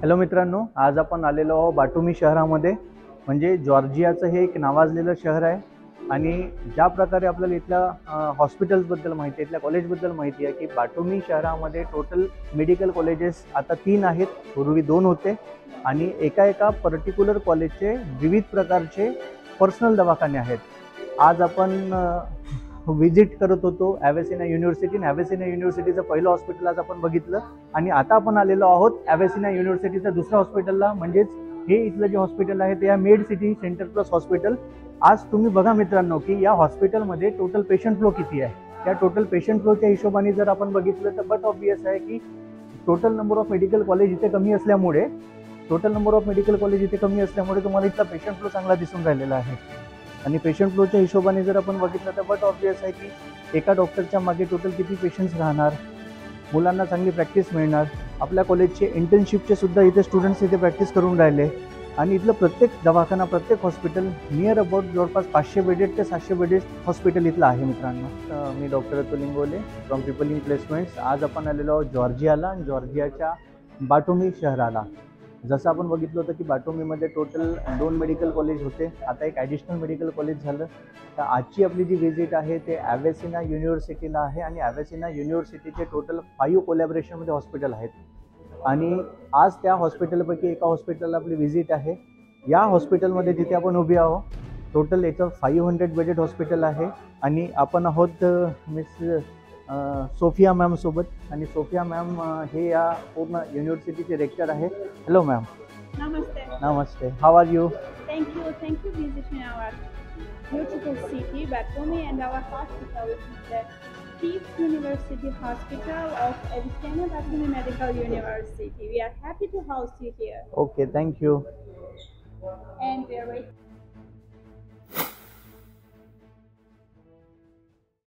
Hello मित्रांनो, आज आपण आलेलो आहोत बाटुमी शहरामध्ये। म्हणजे जॉर्जियाचं हे एक नावाजलेलं शहर आहे आणि ज्या प्रकारे आपल्याला इथल्या हॉस्पिटल्सबद्दल माहिती आहे, इथल्या कॉलेजबद्दल माहिती आहे की बाटुमी शहरामध्ये टोटल मेडिकल कॉलेजेस आता 3 आहेत, पूर्वी 2 होते आणि एका पर्टिक्युलर कॉलेजचे विविध प्रकारचे पर्सनल दवाखाने आहेत। आज आपण विजिट करत होतो ॲव्हेसिना युनिव्हर्सिटी। ॲव्हेसिना युनिव्हर्सिटीचं पहिलं हॉस्पिटल आज आपण बघितलं आणि आता आपण आलेलो आहोत ॲव्हेसिना युनिव्हर्सिटीच्या दुसऱ्या हॉस्पिटलला। म्हणजेच हे इथलं जे हॉस्पिटल आहे ते made city centre plus hospital. आज तुम्ही बघा मित्रांनो की या हॉस्पिटलमध्ये टोटल पेशंट फ्लो किती आहे। त्या टोटल पेशंट फ्लोच्या हिशोबाने जर आपण बघितलं तर बट ऑब्वियस आहे की total number of medical college इथे कमी असल्यामुळे तुम्हाला इथला पेशंट फ्लो चांगला दिसून राहिलेला आहे। आणि पेशंट फ्लोच्या हिशोबाने जर आपण बघितलं तर बट ऑब्वियस आहे की एका डॉक्टरच्या मागे टोटल किती पेशंट्स राहणार, मुलांना चांगली प्रॅक्टिस मिळणार। आपल्या कॉलेजचे इंटर्नशिपचे सुद्धा इथे स्टुडंट्स इथे प्रॅक्टिस करून राहिले आणि इथलं प्रत्येक दवाखाना, प्रत्येक हॉस्पिटल नियर अबाउट जवळपास 500 बेडेड ते 700 बेडेड हॉस्पिटल इथलं आहे मित्रांनो। मी doctor Atul Ingole from people in placements. आज आपण आलेलो आहोत जॉर्जियाला आणि जॉर्जियाच्या बाटुमी शहराला। जसं आपण बघितलं होतं की बाटुमीमध्ये टोटल 2 मेडिकल कॉलेज होते, आता एक ॲडिशनल मेडिकल कॉलेज झालं। तर आजची आपली जी व्हिजिट आहे ते ॲव्हेसिना युनिव्हर्सिटीला आहे आणि ॲव्हेसिना युनिव्हर्सिटीचे टोटल 5 कोलॅबोरेशनमध्ये हॉस्पिटल आहेत आणि आज त्या हॉस्पिटलपैकी एका हॉस्पिटलला आपली व्हिजिट आहे। या हॉस्पिटलमध्ये जिथे आपण उभे आहोत टोटल याचं 500 बेडेड हॉस्पिटल आहे आणि आपण आहोत मिस सोफिया मॅम सोबत। आणि सोफिया मॅम हे या पूर्ण युनिव्हर्सिटीचे रेक्टर आहे। Hello ma'am. Namaste. नमस्ते, how are you? Thank you visiting our beautiful city, Batumi, and our hospital, which is the Fifth University Hospital of Avicenna Batumi Medical University. We are happy to host you here. Okay, thank you. And we are waiting.